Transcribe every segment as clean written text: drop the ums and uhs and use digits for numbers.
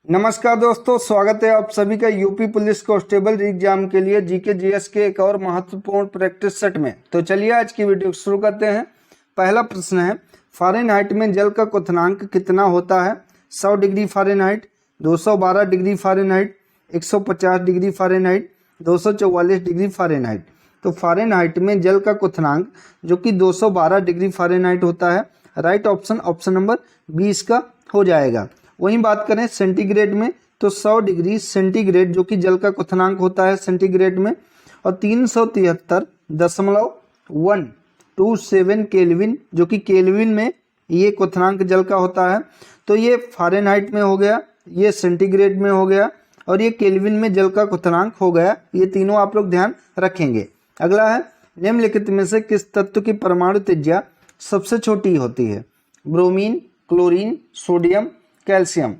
नमस्कार दोस्तों, स्वागत है आप सभी का यूपी पुलिस कांस्टेबल एग्जाम के लिए जीके जीएस के एक और महत्वपूर्ण प्रैक्टिस सेट में। तो चलिए आज की वीडियो शुरू करते हैं। पहला प्रश्न है, फ़ारेनहाइट में जल का क्वथनांक कितना होता है? 100 degree Fahrenheit, 212 degree Fahrenheit, 150 degree Fahrenheit, 244 degree Fahrenheit. तो फ़ारेनहाइट में जल का क्वथनांक जो कि 212 डिग्री फ़ारेनहाइट होता है। राइट ऑप्शन नंबर 20 का हो जाएगा। वहीं बात करें सेंटीग्रेड में, तो 100 डिग्री सेंटीग्रेड जो कि जल का क्वथनांक होता है सेंटीग्रेड में, और 373.127 केल्विन जो कि केल्विन में ये क्वथनांक जल का होता है। तो ये फ़ारेनहाइट में हो गया, ये सेंटीग्रेड में हो गया और ये केल्विन में जल का क्वथनांक हो गया। ये तीनों आप लोग ध्यान रखेंगे। अगला है, निम्नलिखित में से किस तत्व की परमाणु त्रिज्या सबसे छोटी होती है? Bromine, chlorine, sodium, calcium.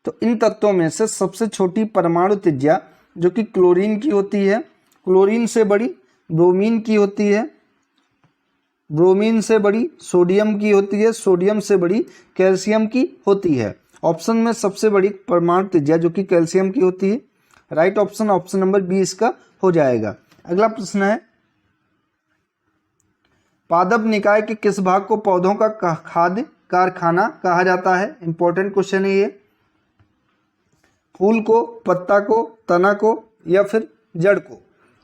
तो इन तत्वों में से सबसे छोटी परमाणु त्रिज्या जो कि क्लोरीन की होती है, क्लोरीन से बड़ी ब्रोमीन की होती है, ब्रोमीन से बड़ी सोडियम की होती है, सोडियम से बड़ी कैल्शियम की होती है। ऑप्शन में सबसे बड़ी परमाणु त्रिज्या जो कि कैल्शियम की होती है। राइट ऑप्शन नंबर 20 का हो जाएगा। अगला प्रश्न है, पादप निकाय के किस भाग को पौधों का खाद्य कारखाना कहा जाता है? इंपॉर्टेंट क्वेश्चन है ये। फूल को, पत्ता को, तना को या फिर जड़ को?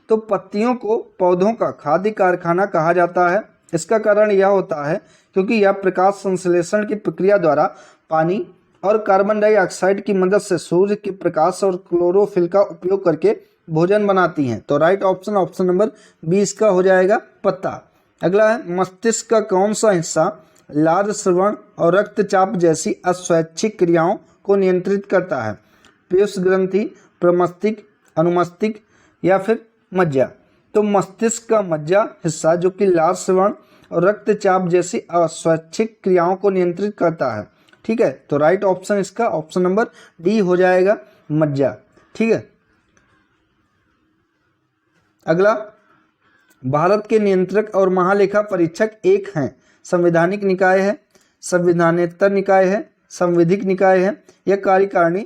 तो पत्तियों को पौधों का खाद्य कारखाना कहा जाता है। इसका कारण यह होता है क्योंकि यह प्रकाश संश्लेषण की प्रक्रिया द्वारा पानी और कार्बन डाइऑक्साइड की मदद से सूर्य के प्रकाश और क्लोरोफिल का उपयोग करके भोजन बनाती हैं। तो राइट ऑप्शन नंबर 20 का हो जाएगा पत्ता। अगला है, मस्तिष्क का कौन सा हिस्सा लार श्रवण और रक्तचाप जैसी अस्वैच्छिक क्रियाओं को नियंत्रित करता है? पीयूष ग्रंथि, प्रमस्तिष्क, अनुमस्तिष्क या फिर मज्जा? तो मस्तिष्क का मज्जा हिस्सा जो कि लार श्रवण और रक्तचाप जैसी अस्वैच्छिक क्रियाओं को नियंत्रित करता है। ठीक है, तो राइट ऑप्शन इसका ऑप्शन नंबर डी हो जाएगा, मज्जा। ठीक है। अगला, भारत के नियंत्रक और महालेखा परीक्षक एक हैं। संवैधानिक निकाय है, संविधानेतर निकाय है, संविधिक निकाय है या कार्यकारिणी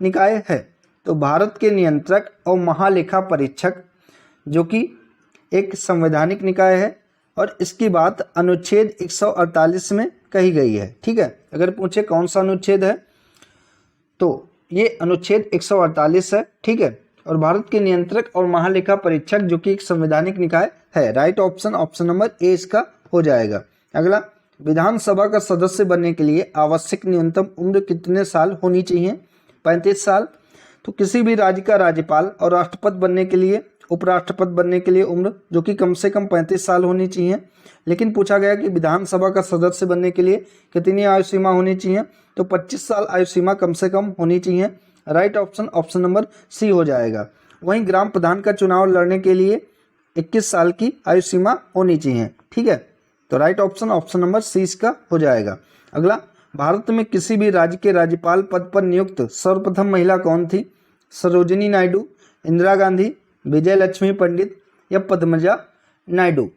निकाय है? तो भारत के नियंत्रक और महालेखा परीक्षक जो कि एक संवैधानिक निकाय है और इसकी बात अनुच्छेद 148 में कही गई है। ठीक है, अगर पूछे कौन सा अनुच्छेद है तो ये अनुच्छेद 148 है। ठीक है, और भारत के नियंत्रक और महालेखा परीक्षक जो कि एक संवैधानिक निकाय है। राइट ऑप्शन नंबर ए इसका हो जाएगा। अगला, विधानसभा का सदस्य बनने के लिए आवश्यक न्यूनतम उम्र कितने साल होनी चाहिए? 35 साल। तो किसी भी राज्य का राज्यपाल और राष्ट्रपति बनने के लिए, उपराष्ट्रपति बनने के लिए उम्र जो कि कम से कम 35 साल होनी चाहिए। लेकिन पूछा गया कि विधानसभा का सदस्य बनने के लिए कितनी आयु सीमा होनी चाहिए? तो 25 साल आयु सीमा कम से कम होनी चाहिए। राइट ऑप्शन नंबर सी हो जाएगा। वहीं ग्राम प्रधान का चुनाव लड़ने के लिए 21 साल की आयु सीमा होनी चाहिए। ठीक है, तो राइट ऑप्शन नंबर सी इसका हो जाएगा। अगला, भारत में किसी भी राज्य के राज्यपाल पद पर नियुक्त सर्वप्रथम महिला कौन थी? सरोजिनी नायडू, इंदिरा गांधी, विजय लक्ष्मी पंडित या पद्मजा नायडू?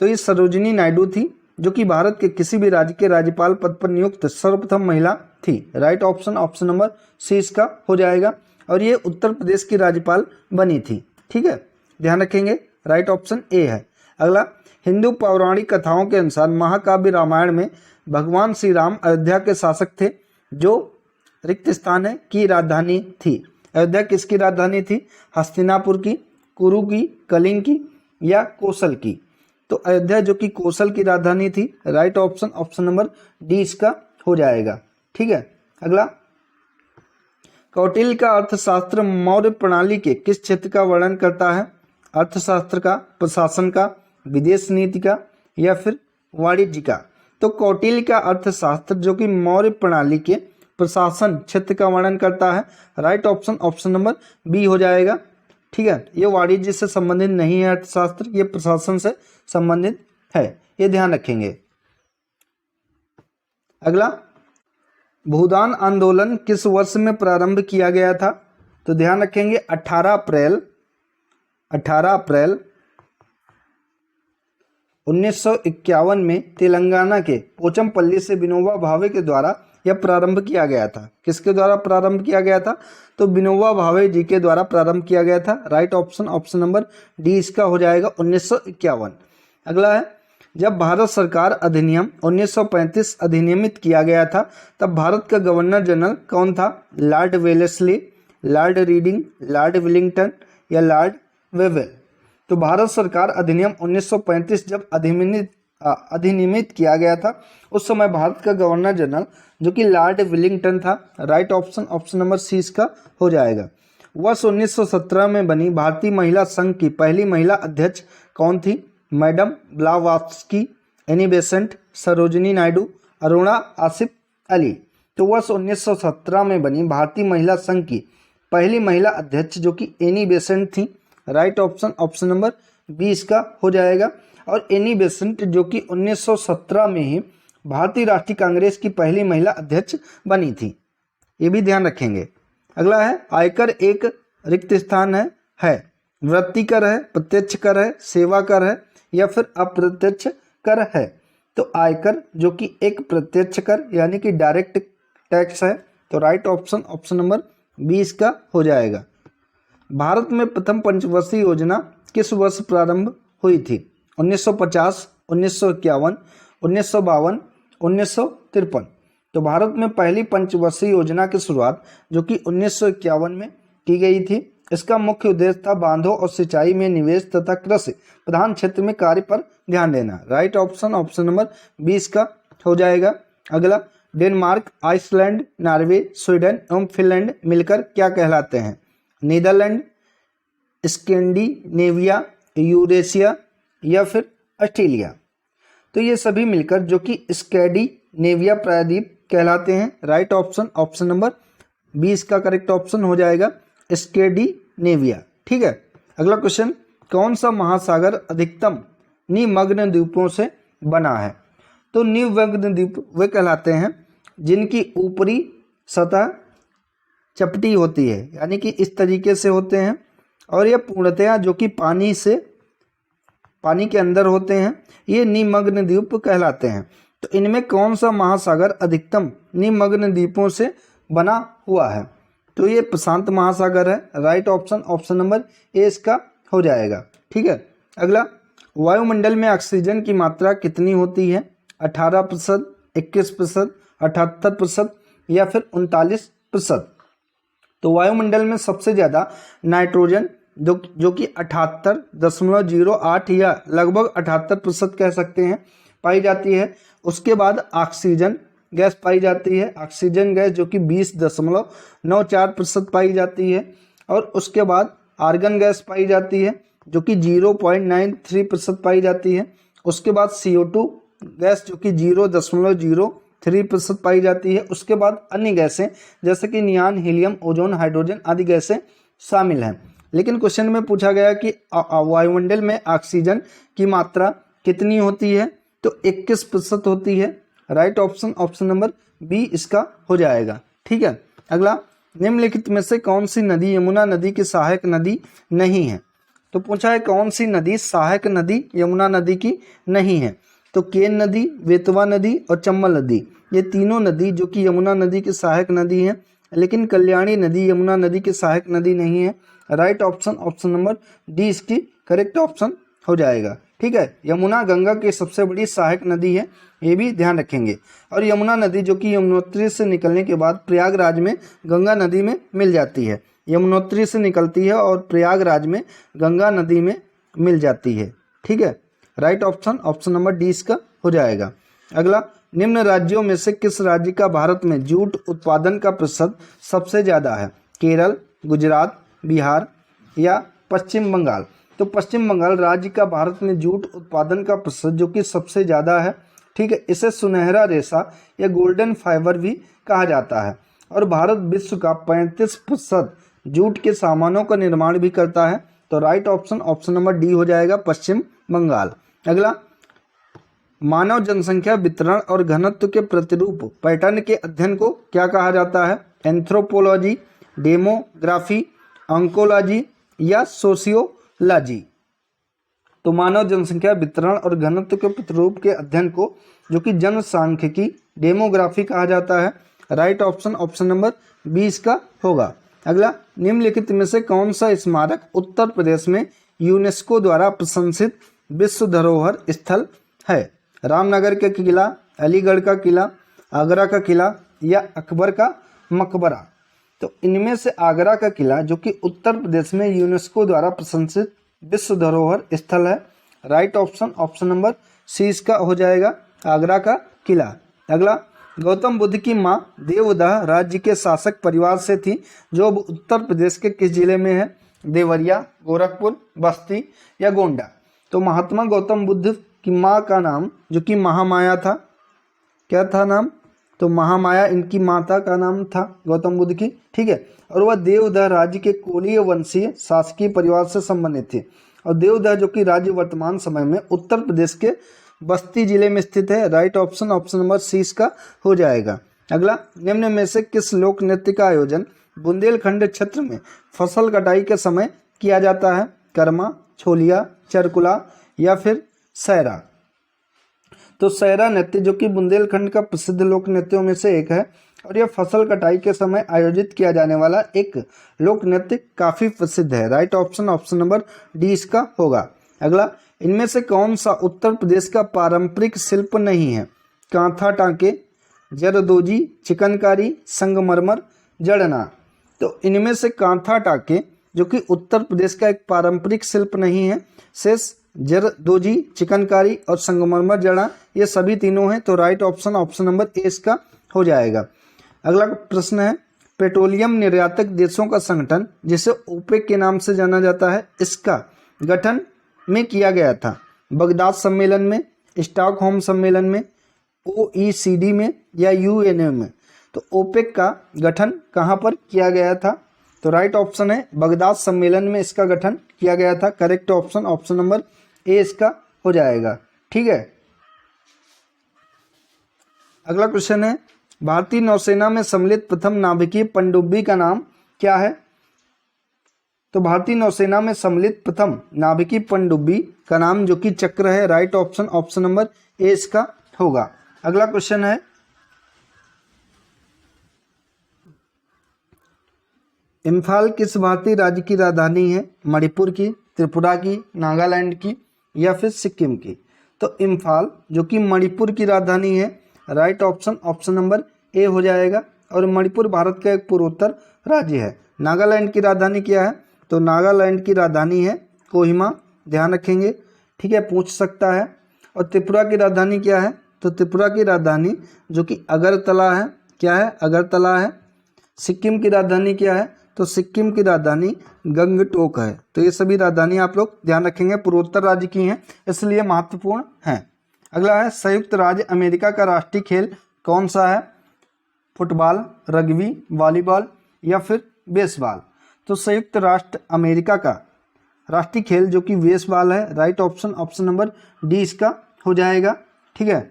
तो ये सरोजिनी नायडू थी जो कि भारत के किसी भी राज्य के राज्यपाल पद पर नियुक्त सर्वप्रथम महिला थी। राइट ऑप्शन नंबर सी इसका हो जाएगा और ये उत्तर प्रदेश की राज्यपाल बनी थी। ठीक है, ध्यान रखेंगे। राइट ऑप्शन ए है। अगला, हिंदू पौराणिक कथाओं के अनुसार महाकाव्य रामायण में भगवान श्री राम अयोध्या के शासक थे जो रिक्त स्थान है की राजधानी थी। अयोध्या किसकी राजधानी थी? हस्तिनापुर की, कुरु की, कलिंग की या कौशल की? तो अयोध्या जो कि कौशल की राजधानी थी। राइट ऑप्शन नंबर डी इसका हो जाएगा। ठीक है। अगला, कौटिल्य का अर्थशास्त्र मौर्य प्रणाली के किस क्षेत्र का वर्णन करता है? अर्थशास्त्र का, प्रशासन का, विदेश नीति का या फिर वाणिज्य का? तो कौटिल्य का अर्थशास्त्र जो कि मौर्य प्रणाली के प्रशासन क्षेत्र का वर्णन करता है। राइट ऑप्शन नंबर बी हो जाएगा। ठीक है, ये वाणिज्य से संबंधित नहीं है अर्थशास्त्र, ये प्रशासन से संबंधित है, ये ध्यान रखेंगे। अगला, भूदान आंदोलन किस वर्ष में प्रारंभ किया गया था? तो ध्यान रखेंगे 18 अप्रैल 1951 में तेलंगाना के पोचमपल्ली से विनोबा भावे के द्वारा यह प्रारंभ किया गया था? किसके द्वारा प्रारंभ किया गया था? तो विनोबा भावे जी के द्वारा प्रारंभ किया गया था। Right option option number D इसका हो जाएगा 1951। अगला है, जब भारत सरकार अधिनियम 1935 अधिनियमित किया गया था तब भारत का गवर्नर जनरल कौन था? Lord Wellesley, Lord reading, Lord Willingdon या लॉर्ड वेवेल? तो भारत सरकार अधिनियम 1935 जब अधिनियमित किया गया था उस समय भारत का गवर्नर जनरल जो कि लॉर्ड विलिंगटन था। Right option option number C इसका हो जाएगा। वर्ष 1917 में बनी भारतीय महिला संघ की पहली महिला अध्यक्ष कौन थी? Madam Blavatsky, Annie Besant, Sarojini Naidu, Aruna Asif Ali. तो वर्ष 1917 में बनी भारतीय महिला संघ की पहली महिला अध्यक्ष जो कि एनी बेसेंट थी। Right option option number B इसका हो जाएगा। और एनी बेसेंट जो कि 1917 में ही भारतीय राष्ट्रीय कांग्रेस की पहली महिला अध्यक्ष बनी थी, ये भी ध्यान रखेंगे। अगला है, आयकर एक रिक्त स्थान है वृत्ति कर है, प्रत्यक्ष कर है, सेवा कर है या फिर अप्रत्यक्ष कर है? तो आयकर जो कि एक प्रत्यक्ष कर यानी कि डायरेक्ट टैक्स है। तो right option option number B इसका हो जाएगा। भारत में प्रथम पंचवर्षीय योजना किस वर्ष प्रारंभ हुई थी? 1950, 1951, 1952, 1953। तो भारत में पहली पंचवर्षीय योजना की शुरुआत जो कि 1951 में की गई थी। इसका मुख्य उद्देश्य था बांधों और सिंचाई में निवेश तथा कृषि प्रधान क्षेत्र में कार्य पर ध्यान देना। राइट ऑप्शन ऑप्शन नंबर 20 का हो जाएगा। अगला, डेनमार्क, आइसलैंड, नॉर्वे, स्वीडन एवं फिनलैंड मिलकर क्या कहलाते हैं? नीदरलैंड, स्कैंडिनेविया, यूरेशिया या फिर ऑस्ट्रेलिया? तो ये सभी मिलकर जो कि स्कैंडिनेविया प्रायद्वीप कहलाते हैं। राइट ऑप्शन ऑप्शन नंबर 20 का करेक्ट ऑप्शन हो जाएगा स्कैंडिनेविया। ठीक है। अगला क्वेश्चन, कौन सा महासागर अधिकतम निमग्न द्वीपों से बना है? तो निमग्न द्वीप वे कहलाते हैं जिनकी ऊपरी सतह चपटी होती है, यानी कि इस तरीके से होते हैं और ये पूर्णतया जो कि पानी के अंदर होते हैं, ये निमग्न द्वीप कहलाते हैं। तो इनमें कौन सा महासागर अधिकतम निमग्न द्वीपों से बना हुआ है? तो ये प्रशांत महासागर है। Right option option number A इसका हो जाएगा। ठीक है। अगला, वायुमंडल में ऑक्सीजन की मात्रा कितनी होती है? 18%, 21%, 78% या फिर 39%? तो वायुमंडल में सबसे ज़्यादा नाइट्रोजन जो कि 78.08 या लगभग 78% कह सकते हैं पाई जाती है। उसके बाद ऑक्सीजन गैस पाई जाती है, ऑक्सीजन गैस जो कि 20.94% पाई जाती है। और उसके बाद आर्गन गैस पाई जाती है जो कि 0.93% पाई जाती है। उसके बाद CO2 गैस जो कि 0.03% पाई जाती है। उसके बाद अन्य गैसें जैसे कि नियान, हीलियम, ओजोन, हाइड्रोजन आदि गैसें शामिल हैं। लेकिन क्वेश्चन में पूछा गया कि वायुमंडल में ऑक्सीजन की मात्रा कितनी होती है? तो 21% होती है। Right option option number B इसका हो जाएगा। ठीक है। अगला, निम्नलिखित में से कौन सी नदी यमुना नदी की सहायक नदी नहीं है? तो पूछा है कौन सी नदी सहायक नदी यमुना नदी की नहीं है? तो केन नदी, बेतवा नदी और चंबल नदी, ये तीनों नदी जो कि यमुना नदी की सहायक नदी है, लेकिन कल्याणी नदी यमुना नदी की सहायक नदी नहीं है। Right option option number D इसकी करेक्ट ऑप्शन हो जाएगा। ठीक है। यमुना गंगा की सबसे बड़ी सहायक नदी है, ये भी ध्यान रखेंगे। और यमुना नदी जो कि यमुनोत्री से निकलने के बाद प्रयागराज में गंगा नदी में मिल जाती है। यमुनोत्री से निकलती है और प्रयागराज में गंगा नदी में मिल जाती है। ठीक है। Right option option number D इसका हो जाएगा। अगला, निम्न राज्यों में से किस राज्य का भारत में जूट उत्पादन का प्रतिशत सबसे ज़्यादा है? केरल, गुजरात, बिहार या पश्चिम बंगाल? तो पश्चिम बंगाल राज्य का भारत में जूट उत्पादन का प्रतिशत जो कि सबसे ज़्यादा है। ठीक है। इसे सुनहरा रेशा या गोल्डन फाइबर भी कहा जाता है। और भारत विश्व का 35% जूट के सामानों का निर्माण भी करता है। तो right option option number D हो जाएगा पश्चिम बंगाल। अगला, मानव जनसंख्या वितरण और घनत्व के प्रतिरूप पैटर्न के अध्ययन को क्या कहा जाता है? एंथ्रोपोलॉजी, डेमोग्राफी, ऑन्कोलॉजी या सोशियोलॉजी? तो मानव जनसंख्या वितरण और घनत्व के प्रतिरूप के अध्ययन को जो कि जनसांख्यिकी डेमोग्राफी कहा जाता है। राइट ऑप्शन ऑप्शन नंबर 20 का होगा। अगला, निम्नलिखित में से कौन सा स्मारक उत्तर प्रदेश में यूनेस्को द्वारा प्रशंसित विश्व धरोहर स्थल है? रामनगर का किला, अलीगढ़ का किला, आगरा का किला या अकबर का मकबरा? तो इनमें से आगरा का किला जो कि उत्तर प्रदेश में यूनेस्को द्वारा प्रशंसित विश्व धरोहर स्थल है। Right option option number C इसका हो जाएगा, आगरा का किला। अगला, गौतम बुद्ध की मां देवदह राज्य के शासक परिवार से थी जो अब उत्तर प्रदेश के किस जिले में है? देवरिया, गोरखपुर, बस्ती या गोंडा? तो महात्मा गौतम बुद्ध की मां का नाम जो कि महामाया था, क्या था नाम? तो महामाया इनकी माता का नाम था गौतम बुद्ध की, ठीक है। और वह देवदह राज्य के कोलीय वंशीय शासकीय परिवार से संबंधित थे। और देवदह जो कि राज्य वर्तमान समय में उत्तर प्रदेश के बस्ती जिले में स्थित है। Right option option number C इसका हो जाएगा। अगला, निम्न में से किस लोक नृत्य का आयोजन बुंदेलखंड क्षेत्र में फसल कटाई के समय किया जाता है? कर्मा, छोलिया, चरकुला या फिर सैरा? तो सैरा नृत्य जो कि बुंदेलखंड का प्रसिद्ध लोक नृत्यों में से एक है और यह फसल कटाई के समय आयोजित किया जाने वाला एक लोक नृत्य काफी प्रसिद्ध है। Right option option number D इसका होगा। अगला, इनमें से कौन सा उत्तर प्रदेश का पारंपरिक शिल्प नहीं है? कांथा टांके, जरदोजी, चिकनकारी, संगमरमर, जड़ना? तो इनमें से कांथा टांके जो कि उत्तर प्रदेश का एक पारंपरिक शिल्प नहीं है, शेष जरदोजी, चिकनकारी और संगमरमर जड़ा ये सभी तीनों हैं। तो right option option number A इसका हो जाएगा। अगला प्रश्न है, पेट्रोलियम निर्यातक देशों का संगठन जिसे ओपेक के नाम से जाना जाता है, इसका गठन में किया गया था? बगदाद सम्मेलन में, स्टॉकहोम सम्मेलन में, ओईसीडी में या यूएनओ में? तो ओपेक का गठन कहाँ पर किया गया था? तो राइट ऑप्शन है बगदाद सम्मेलन में इसका गठन किया गया था। Correct option option number A इसका हो जाएगा, ठीक है। अगला क्वेश्चन है, भारतीय नौसेना में सम्मिलित प्रथम नाभिकीय पनडुब्बी का नाम क्या है? तो भारतीय नौसेना में सम्मिलित प्रथम नाभिकीय पनडुब्बी का नाम जो कि चक्र है। Right option option number A इसका होगा। अगला क्वेश्चन है, इम्फाल किस भारतीय राज्य की राजधानी है? मणिपुर की, त्रिपुरा की, नागालैंड की या फिर सिक्किम की? तो इम्फाल जो कि मणिपुर की राजधानी है। Right option option number A हो जाएगा। और मणिपुर भारत का एक पूर्वोत्तर राज्य है। नागालैंड की राजधानी क्या है? तो नागालैंड की राजधानी है कोहिमा, ध्यान रखेंगे, ठीक है, पूछ सकता है। और त्रिपुरा की राजधानी क्या है? तो त्रिपुरा की राजधानी जो कि अगरतला है, क्या है? अगरतला है। सिक्किम की राजधानी क्या है? तो सिक्किम की राजधानी गंगटोक है। तो ये सभी राजधानी आप लोग ध्यान रखेंगे, पूर्वोत्तर राज्य की हैं, इसलिए महत्वपूर्ण हैं। अगला है, संयुक्त राज्य अमेरिका का राष्ट्रीय खेल कौन सा है? फुटबॉल, रग्बी, वॉलीबॉल या फिर बेसबॉल? तो संयुक्त राष्ट्र अमेरिका का राष्ट्रीय खेल जो कि बेसबॉल है। Right option option number D इसका हो जाएगा, ठीक है।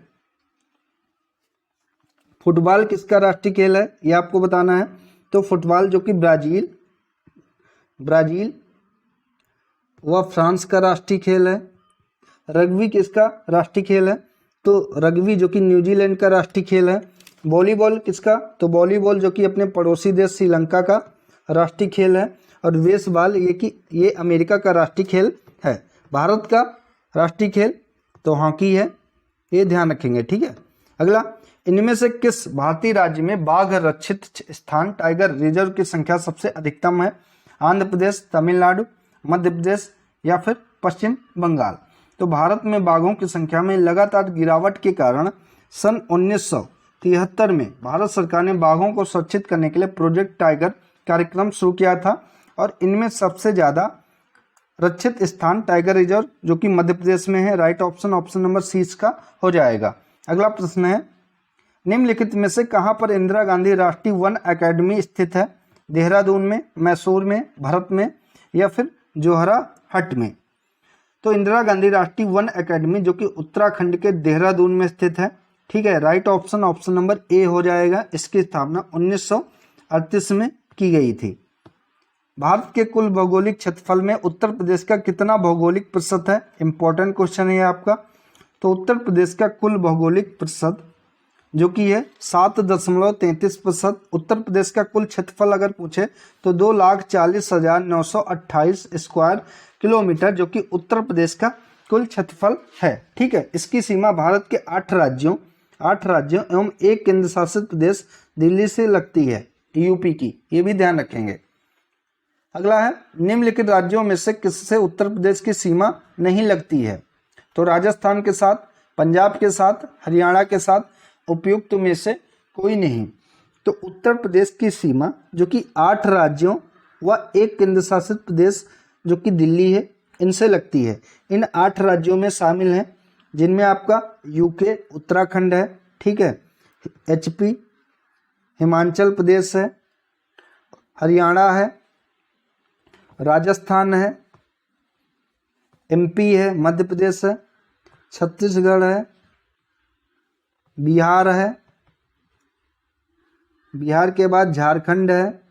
फुटबॉल किसका राष्ट्रीय खेल है ये आपको बताना है। तो फुटबॉल जो कि ब्राजील व फ्रांस का राष्ट्रीय खेल है। रग्बी किसका राष्ट्रीय खेल है? तो रग्बी जो कि न्यूजीलैंड का राष्ट्रीय खेल है। वॉलीबॉल किसका? तो वॉलीबॉल जो कि अपने पड़ोसी देश श्रीलंका का राष्ट्रीय खेल है। और बेसबॉल ये अमेरिका का राष्ट्रीय खेल है। भारत का राष्ट्रीय खेल तो हॉकी है, ये ध्यान रखेंगे, ठीक है। अगला, इनमें से किस भारतीय राज्य में बाघ रक्षित स्थान टाइगर रिजर्व की संख्या सबसे अधिकतम है? आंध्र प्रदेश, तमिलनाडु, मध्य प्रदेश या फिर पश्चिम बंगाल? तो भारत में बाघों की संख्या में लगातार गिरावट के कारण सन 1973 में भारत सरकार ने बाघों को सुरक्षित करने के लिए प्रोजेक्ट टाइगर कार्यक्रम शुरू किया था। और इनमें सबसे ज़्यादा रक्षित स्थान टाइगर रिजर्व जो कि मध्य प्रदेश में है। Right option option number C इसका हो जाएगा। अगला प्रश्न है, निम्नलिखित में से कहाँ पर इंदिरा गांधी राष्ट्रीय वन अकेडमी स्थित है? देहरादून में, मैसूर में, भरत में या फिर जोहराहट में? तो इंदिरा गांधी राष्ट्रीय वन अकेडमी जो कि उत्तराखंड के देहरादून में स्थित है, ठीक है। Right option option number A हो जाएगा। इसकी स्थापना 1938 में की गई थी। भारत के कुल भौगोलिक क्षेत्रफल में उत्तर प्रदेश का कितना भौगोलिक प्रतिशत है? इंपॉर्टेंट क्वेश्चन है आपका। तो उत्तर प्रदेश का कुल भौगोलिक प्रतिशत जो कि है 7.33%। उत्तर प्रदेश का कुल क्षेत्रफल अगर पूछे तो 2,40,928 स्क्वायर किलोमीटर, जो कि उत्तर प्रदेश का कुल क्षेत्रफल है। ठीक है, इसकी सीमा भारत के 8 राज्यों एवं एक केंद्र शासित प्रदेश दिल्ली से लगती है, यूपी की, ये भी ध्यान रखेंगे। अगला है, निम्नलिखित राज्यों में से किससे उत्तर प्रदेश की सीमा नहीं लगती है? तो राजस्थान के साथ, पंजाब के साथ, हरियाणा के साथ, उपयुक्त में से कोई नहीं। तो उत्तर प्रदेश की सीमा जो कि 8 राज्यों व एक केंद्र शासित प्रदेश जो कि दिल्ली है, इनसे लगती है। इन 8 राज्यों में शामिल हैं जिनमें आपका यूके, उत्तराखंड है, ठीक है, एचपी, हिमाचल प्रदेश है, हरियाणा है, राजस्थान है, एमपी है, मध्य प्रदेश है, छत्तीसगढ़ है, बिहार है, बिहार के बाद झारखंड है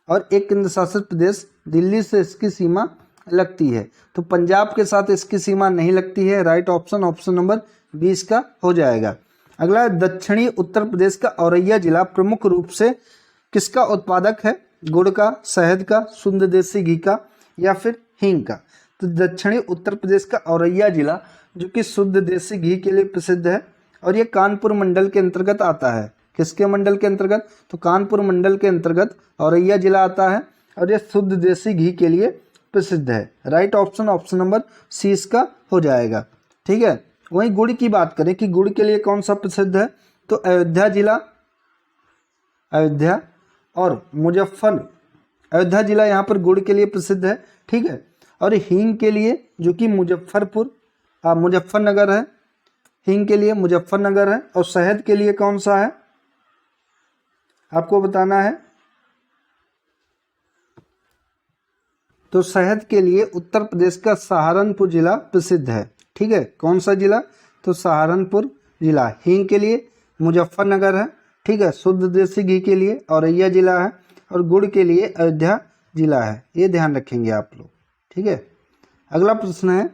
और एक केंद्र शासित प्रदेश दिल्ली से इसकी सीमा लगती है। तो पंजाब के साथ इसकी सीमा नहीं लगती है। राइट ऑप्शन नंबर 20 का हो जाएगा। अगला है, दक्षिणी उत्तर प्रदेश का औरैया जिला प्रमुख रूप से किसका उत्पादक है? गुड़ का, शहद का, शुद्ध देसी घी का या फिर हींग का? तो दक्षिणी उत्तर प्रदेश का औरैया जिला जो कि शुद्ध देसी घी के लिए प्रसिद्ध है और ये कानपुर मंडल के अंतर्गत आता है। किसके मंडल के अंतर्गत? तो कानपुर मंडल के अंतर्गत औरैया जिला आता है और ये शुद्ध देसी घी के लिए प्रसिद्ध है। राइट ऑप्शन नंबर सी इसका हो जाएगा। ठीक है, वहीं गुड़ की बात करें कि गुड़ के लिए कौन सा प्रसिद्ध है? तो अयोध्या जिला, अयोध्या और अयोध्या जिला यहाँ पर गुड़ के लिए प्रसिद्ध है। ठीक है, और हींग के लिए जो कि मुजफ्फरनगर है, हींग के लिए मुजफ्फरनगर है। और शहद के लिए कौन सा है आपको बताना है? तो शहद के लिए उत्तर प्रदेश का सहारनपुर जिला प्रसिद्ध है। ठीक है, कौन सा जिला? तो सहारनपुर जिला। हींग के लिए मुजफ्फरनगर है, ठीक है, शुद्ध देसी घी के लिए औरैया जिला है और गुड़ के लिए अयोध्या जिला है। ये ध्यान रखेंगे आप लोग। ठीक है, अगला प्रश्न है,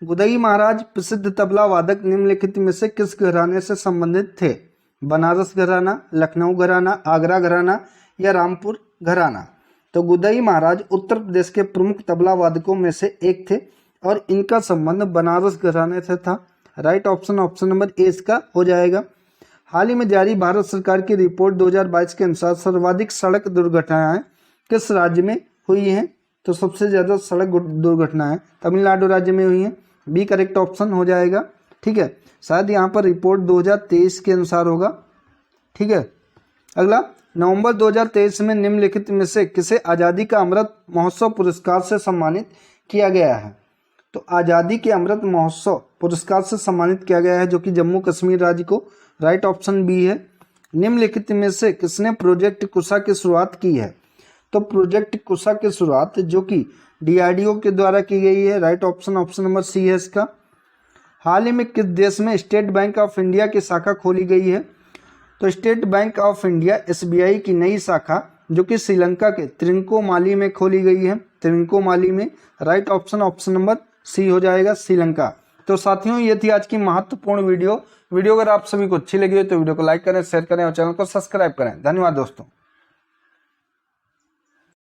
गुदई महाराज प्रसिद्ध तबला वादक निम्नलिखित में से किस घराने से संबंधित थे? बनारस घराना, लखनऊ घराना, आगरा घराना या रामपुर घराना? तो गुदई महाराज उत्तर प्रदेश के प्रमुख तबला वादकों में से एक थे और इनका संबंध बनारस घराने से था। राइट ऑप्शन नंबर ए इसका हो जाएगा। हाल ही में जारी भारत सरकार की रिपोर्ट 2022 के अनुसार सर्वाधिक सड़क दुर्घटनाएं किस राज्य में हुई हैं? तो सबसे ज़्यादा सड़क दुर्घटनाएं तमिलनाडु राज्य में हुई हैं। बी करेक्ट ऑप्शन हो जाएगा। ठीक है, शायद यहाँ पर रिपोर्ट 2023 के अनुसार होगा। ठीक है, अगला, नवंबर 2023 में निम्नलिखित में से किसे आज़ादी का अमृत महोत्सव पुरस्कार से सम्मानित किया गया है? तो आज़ादी के अमृत महोत्सव पुरस्कार से सम्मानित किया गया है जो कि जम्मू कश्मीर राज्य को। राइट ऑप्शन बी है। निम्नलिखित में से किसने प्रोजेक्ट कुशा की शुरुआत की है? तो प्रोजेक्ट कुशा की शुरुआत जो कि DRDO के द्वारा की गई है। राइट ऑप्शन नंबर सी है इसका। हाल ही में किस देश में स्टेट बैंक ऑफ इंडिया की शाखा खोली गई है? तो state bank of India SBI की नई शाखा जो कि श्रीलंका के त्रिंकोमाली में खोली गई है। त्रिंकोमाली में। राइट ऑप्शन नंबर सी हो जाएगा, श्रीलंका। तो साथियों, ये थी आज की महत्वपूर्ण वीडियो। अगर आप सभी को अच्छी लगी हो तो वीडियो को लाइक करें, शेयर करें और चैनल को सब्सक्राइब करें। धन्यवाद दोस्तों।